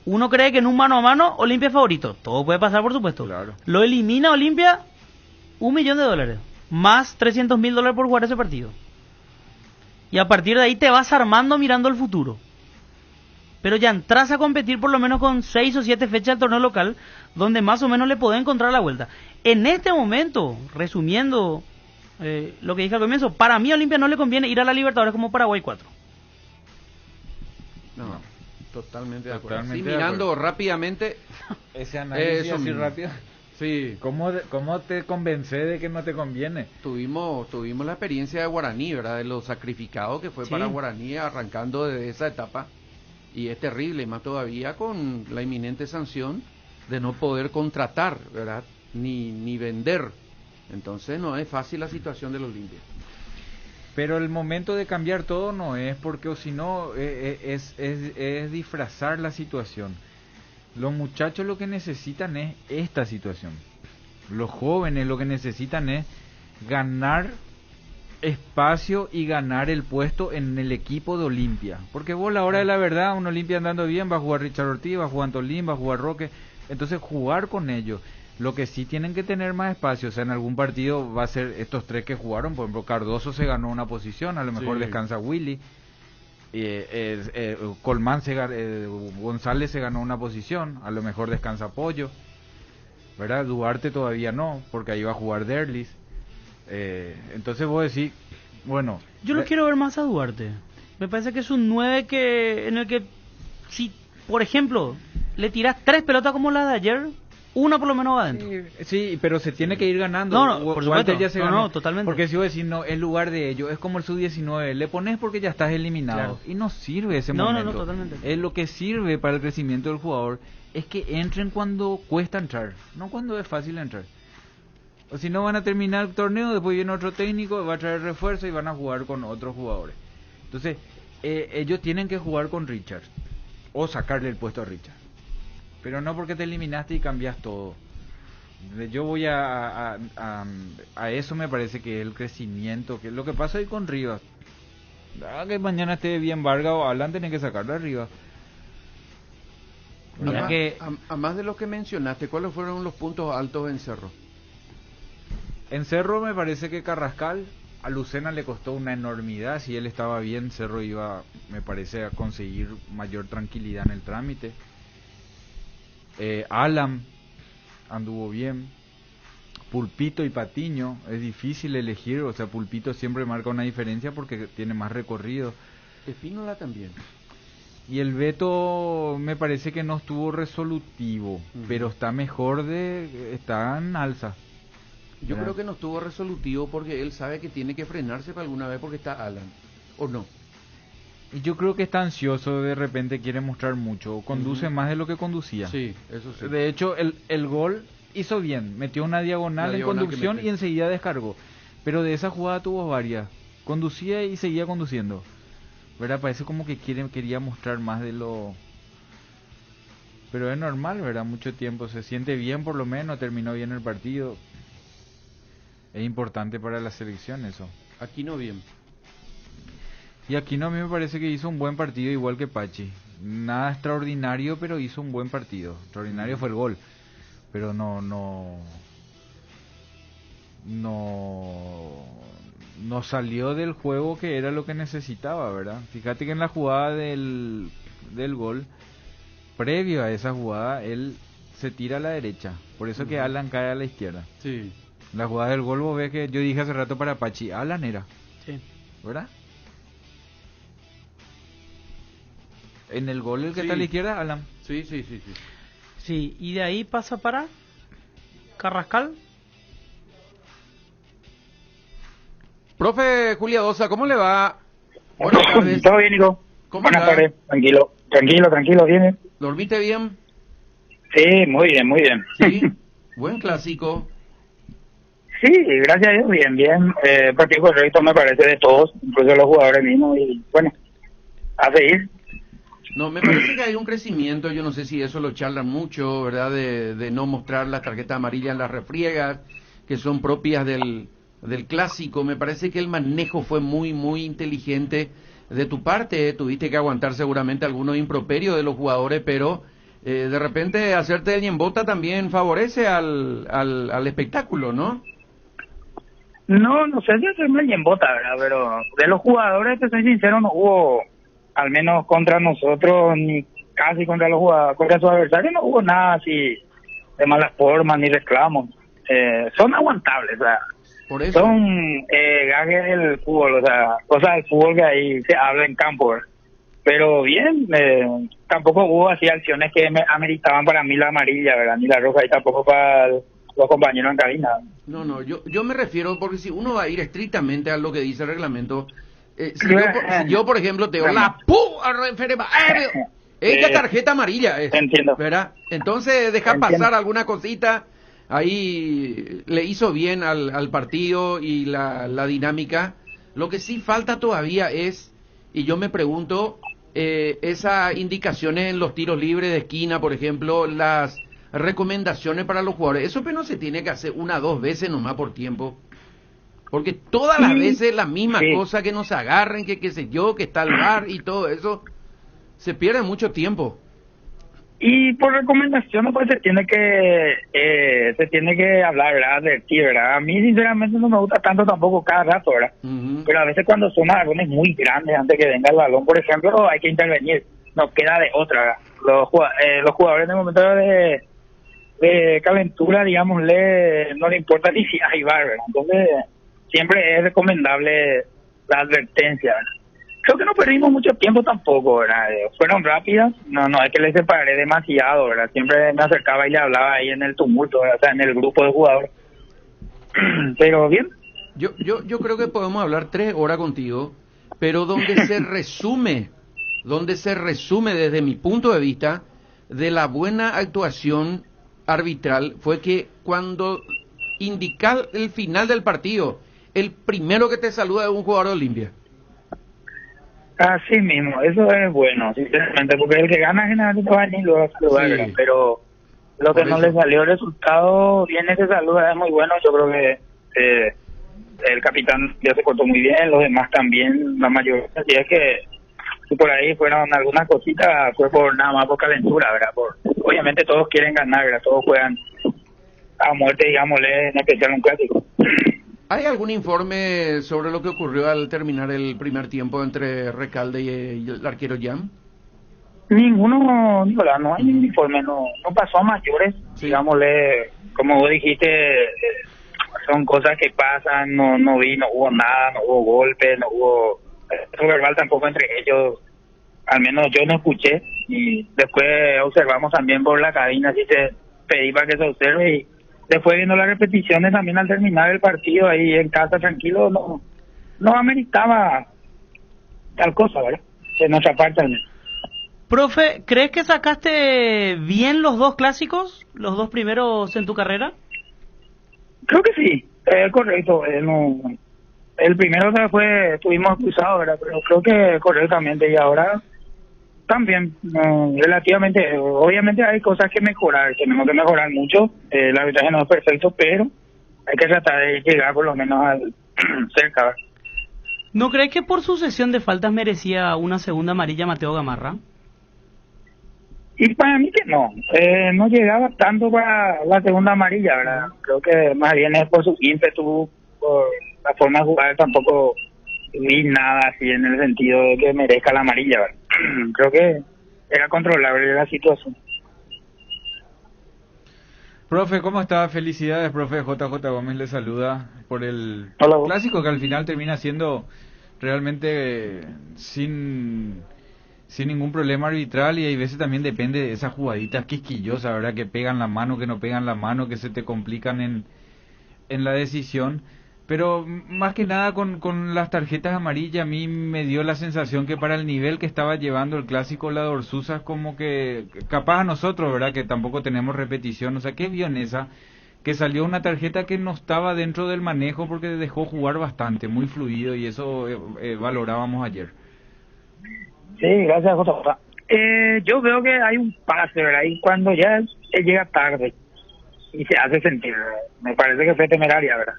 Uno cree que en un mano a mano, Olimpia es favorito. Todo puede pasar, por supuesto. Claro. Lo elimina Olimpia, $1 millón, más $300,000 por jugar ese partido. Y a partir de ahí te vas armando mirando el futuro. Pero ya entras a competir por lo menos con 6 o 7 fechas del torneo local, donde más o menos le podés encontrar la vuelta. En este momento, resumiendo lo que dije al comienzo, para mí a Olimpia no le conviene ir a la Libertadores como Paraguay 4. No, totalmente de acuerdo. Sí, mirando rápidamente ese análisis así rápido. Sí. ¿Cómo te convence de que no te conviene? Tuvimos la experiencia de Guaraní, ¿verdad? De lo sacrificado que fue para Guaraní arrancando de esa etapa. Y es terrible, más todavía con la inminente sanción de no poder contratar, ¿verdad? Ni vender. Entonces no es fácil la situación del Olimpia. Pero el momento de cambiar todo no es, porque o si no es disfrazar la situación. Los muchachos lo que necesitan es esta situación. Los jóvenes lo que necesitan es ganar espacio y ganar el puesto en el equipo de Olimpia. Porque vos, a la hora de la verdad, un Olimpia andando bien, va a jugar Richard Ortiz, va a jugar Antolín, va a jugar Roque. Entonces jugar con ellos. Lo que sí tienen que tener más espacio. O sea, en algún partido va a ser estos 3 que jugaron. Por ejemplo, Cardoso se ganó una posición, a lo mejor descansa Willy. Colmán González se ganó una posición, a lo mejor descansa Pollo, ¿verdad? Duarte todavía no, porque ahí va a jugar Derlis. Entonces vos decís, bueno, yo lo quiero ver más a Duarte. Me parece que es un 9 en el que si, por ejemplo, le tirás 3 pelotas como la de ayer, una por lo menos va adentro. Sí, pero se tiene que ir ganando. No, por supuesto. Walter ya se ganó. No, totalmente. Porque si vos decís, no, en lugar de ello, es como el sub-19, le pones porque ya estás eliminado. Claro. Y no sirve ese No, momento. no, totalmente. Es lo que sirve para el crecimiento del jugador es que entren cuando cuesta entrar, no cuando es fácil entrar. O si no van a terminar el torneo, después viene otro técnico, va a traer refuerzo y van a jugar con otros jugadores. Entonces, ellos tienen que jugar con Richard o sacarle el puesto a Richard. Pero no porque te eliminaste y cambias todo. Yo voy a eso, me parece que es el crecimiento, que lo que pasa ahí con Rivas. Que mañana esté bien Vargas o Alan, tienen que sacarlo arriba. Mira que a más de lo que mencionaste, ¿cuáles fueron los puntos altos en Cerro? En Cerro me parece que Carrascal a Lucena le costó una enormidad. Si él estaba bien, Cerro iba, me parece, a conseguir mayor tranquilidad en el trámite. Alan anduvo bien. Pulpito y Patiño, es difícil elegir, o sea, Pulpito siempre marca una diferencia porque tiene más recorrido. Espínola también. Y el Beto me parece que no estuvo resolutivo, pero está mejor, está en alza. Yo creo que no estuvo resolutivo porque él sabe que tiene que frenarse para alguna vez porque está Alan, ¿o no? Y yo creo que está ansioso, de repente quiere mostrar mucho, conduce más de lo que conducía. Sí, eso sí. De hecho, el gol hizo bien, metió una diagonal en conducción y enseguida descargó. Pero de esa jugada tuvo varias, conducía y seguía conduciendo. ¿Verdad? Parece como que quería mostrar más de lo... Pero es normal, ¿verdad? Mucho tiempo, se siente bien por lo menos, terminó bien el partido. Es importante para la selección eso. Aquí no bien. Y Aquino a mí me parece que hizo un buen partido igual que Pachi. Nada extraordinario, pero hizo un buen partido. Extraordinario fue el gol. Pero no salió del juego que era lo que necesitaba, ¿verdad? Fíjate que en la jugada del gol, previo a esa jugada, él se tira a la derecha. Por eso que Alan cae a la izquierda. Sí. La jugada del gol, vos ves que yo dije hace rato para Pachi, Alan era. Sí. ¿Verdad? En el gol el que Sí. está a la izquierda, Alan. Sí. Sí, y de ahí pasa para Carrascal. Profe Julia Dosa, ¿cómo le va? Buenas tardes. Todo bien, Nico. ¿Cómo Buenas está? tardes. Tranquilo, ¿viene? ¿Dormiste bien? Sí, muy bien. Sí. Buen clásico. Sí, gracias a Dios, bien. Partido correcto me parece de todos, incluso los jugadores mismos, y bueno, a seguir. No, me parece que hay un crecimiento, yo no sé si eso lo charlan mucho, ¿verdad? De no mostrar las tarjetas amarillas en las refriegas, que son propias del clásico. Me parece que el manejo fue muy inteligente de tu parte. Tuviste que aguantar seguramente algunos improperios de los jugadores, pero de repente hacerte el ñembota también favorece al espectáculo, ¿no? No sé si hacerme el en bota, ¿verdad? Pero de los jugadores, te soy sincero, no hubo, al menos contra nosotros, ni casi contra los jugadores, contra sus adversarios, no hubo nada así de malas formas ni reclamos. Son aguantables, o sea, Por eso. son gajes del fútbol, o sea, cosas del fútbol que ahí se habla en campo, ¿verdad? Pero bien, tampoco hubo así acciones que me ameritaban para mí la amarilla, ¿verdad? Ni la roja, y tampoco para los compañeros en cabina. No, yo me refiero, porque si uno va a ir estrictamente a lo que dice el reglamento, si yo, por ejemplo, te digo, la ella tarjeta amarilla es, Entiendo. ¿verdad? Entonces deja pasar alguna cosita, ahí le hizo bien al partido y la dinámica. Lo que sí falta todavía es, y yo me pregunto, esas indicaciones en los tiros libres de esquina, por ejemplo, las recomendaciones para los jugadores, eso pero no se tiene que hacer 1 o 2 veces nomás por tiempo, porque todas las veces la misma cosa, que nos agarren, que qué sé yo, que está el VAR y todo eso, se pierde mucho tiempo. Y por recomendaciones pues se tiene que hablar, ¿verdad? De ti, ¿verdad? A mí sinceramente no me gusta tanto tampoco cada rato, ¿verdad? Pero a veces cuando son agarrones muy grandes antes que venga el balón, por ejemplo, hay que intervenir, no queda de otra, ¿verdad? Los jugadores en el momento de calentura, digámosle, no le importa ni si hay VAR, ¿verdad? Entonces siempre es recomendable la advertencia, ¿verdad? Creo que no perdimos mucho tiempo tampoco, ¿verdad? Fueron rápidas, no es que les separé demasiado, ¿verdad? Siempre me acercaba y le hablaba ahí en el tumulto, ¿verdad? O sea, en el grupo de jugadores. Pero bien. Yo creo que podemos hablar 3 horas contigo, pero donde se resume desde mi punto de vista de la buena actuación arbitral fue que cuando indica el final del partido, el primero que te saluda es un jugador de Olimpia. Así mismo, eso es bueno, sinceramente, porque el que gana generalmente va a venir luego a saludar, Sí. ¿verdad? Pero lo que no le salió el resultado, viene ese saludo, es muy bueno. Yo creo que el capitán ya se cortó muy bien, los demás también, la mayoría. Así es que si por ahí fueron algunas cositas, fue por nada más por calentura, ¿verdad? Obviamente todos quieren ganar, ¿verdad? Todos juegan a muerte, digámosle, en especial un clásico. ¿Hay algún informe sobre lo que ocurrió al terminar el primer tiempo entre Recalde y el arquero Jan? Ninguno, Nicolás, no hay ningún informe, no pasó a mayores, digámosle, como vos dijiste, son cosas que pasan, no hubo nada, no hubo golpe, no hubo verbal tampoco entre ellos, al menos yo no escuché, y después observamos también por la cabina, así te pedí para que se observe, y después viendo las repeticiones también al terminar el partido ahí en casa tranquilo, no ameritaba tal cosa, ¿verdad? De nuestra parte al menos. Profe, ¿crees que sacaste bien los 2 clásicos, los 2 primeros en tu carrera? Creo que sí, correcto. El primero estuvimos cruzados, ¿verdad? Pero creo que correctamente, y ahora también, relativamente, obviamente hay cosas que mejorar, tenemos que mejorar mucho, el arbitraje no es perfecto, pero hay que tratar de llegar por lo menos al cerca, ¿verdad? ¿No crees que por sucesión de faltas merecía una segunda amarilla Mateo Gamarra? Y para mí que no llegaba tanto para la segunda amarilla, ¿verdad? Creo que más bien es por su ímpetu, por la forma de jugar, tampoco vi nada así en el sentido de que merezca la amarilla, ¿verdad? Creo que era controlable la situación. Profe, ¿cómo está? Felicidades, profe. JJ Gómez le saluda por el clásico que al final termina siendo realmente sin ningún problema arbitral, y hay veces también depende de esas jugaditas quisquillosas, ¿verdad? Que pegan la mano, que no pegan la mano, que se te complican en la decisión. Pero más que nada con las tarjetas amarillas, a mí me dio la sensación que para el nivel que estaba llevando el clásico la Dorsusa, como que capaz a nosotros, ¿verdad? Que tampoco tenemos repetición, o sea, ¿qué vio en esa? Que salió una tarjeta que no estaba dentro del manejo porque dejó jugar bastante, muy fluido, y eso valorábamos ayer. Sí, gracias, JJ. Yo veo que hay un pase, ¿verdad? Y cuando ya llega tarde y se hace sentir, ¿verdad? Me parece que fue temeraria, ¿verdad?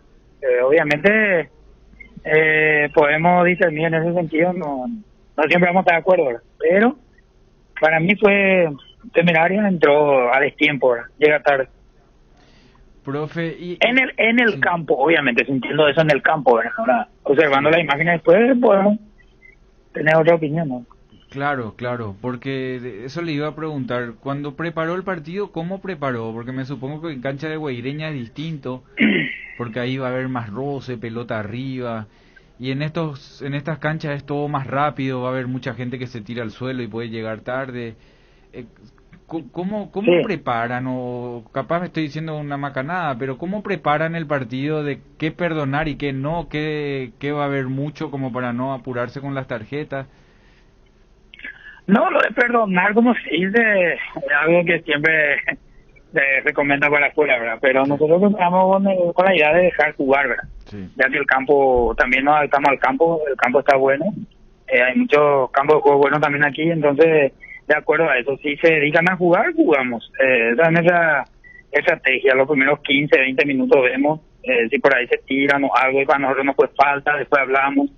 Obviamente podemos discernir en ese sentido, no siempre vamos a estar de acuerdo, ¿verdad? Pero para mí fue temeraria, entró a destiempo, ¿verdad? Llega tarde. Profe, y en el campo, obviamente, sintiendo eso en el campo, ¿verdad? Ahora, observando las imágenes después podemos tener otra opinión, ¿no? Claro, porque eso le iba a preguntar, cuando preparó el partido, ¿cómo preparó? Porque me supongo que en cancha de Guaireña es distinto, porque ahí va a haber más roce, pelota arriba, y en estas canchas es todo más rápido, va a haber mucha gente que se tira al suelo y puede llegar tarde. ¿Cómo preparan? O capaz me estoy diciendo una macanada, pero ¿cómo preparan el partido de qué perdonar y qué no? ¿Qué va a haber mucho como para no apurarse con las tarjetas? No, lo de perdonar, como se dice, es algo que siempre se recomienda para afuera, ¿verdad? Pero nosotros estamos con la idea de dejar jugar, ¿verdad? Sí. Ya que el campo, también nos adaptamos al campo, el campo está bueno, hay muchos campos de juego buenos también aquí, entonces, de acuerdo a eso, si se dedican a jugar, jugamos. Esa es nuestra estrategia, los primeros 15, 20 minutos vemos, si por ahí se tiran o algo y para nosotros nos fue falta, después hablamos.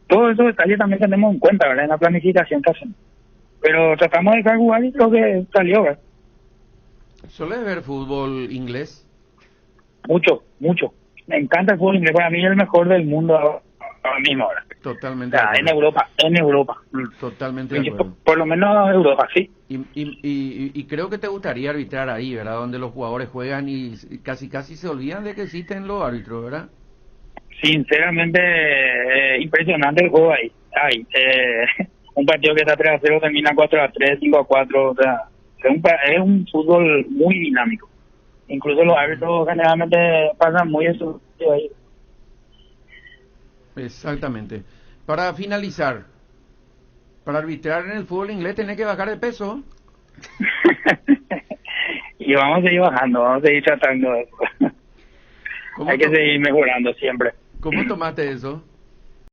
Todos esos detalles también tenemos en cuenta, ¿verdad? En la planificación que hacemos. Pero tratamos de dejar jugar y creo que salió, ¿verdad? ¿Sueles ver fútbol inglés? Mucho. Me encanta el fútbol inglés. Para mí es el mejor del mundo ahora mismo, ¿verdad? Totalmente. O sea, en Europa. Totalmente de acuerdo. Por lo menos Europa, sí. Y creo que te gustaría arbitrar ahí, ¿verdad? Donde los jugadores juegan y casi se olvidan de que existen los árbitros, ¿verdad? Sinceramente, impresionante el juego ahí. Un partido que está 3-0 termina 4-3, 5-4, o sea, es un fútbol muy dinámico. Incluso los árbitros generalmente pasan muy eso ahí. Exactamente. Para finalizar, para arbitrar en el fútbol inglés tenés que bajar de peso. Y vamos a seguir bajando, vamos a seguir tratando de eso. Hay que seguir mejorando siempre. ¿Cómo tomaste eso?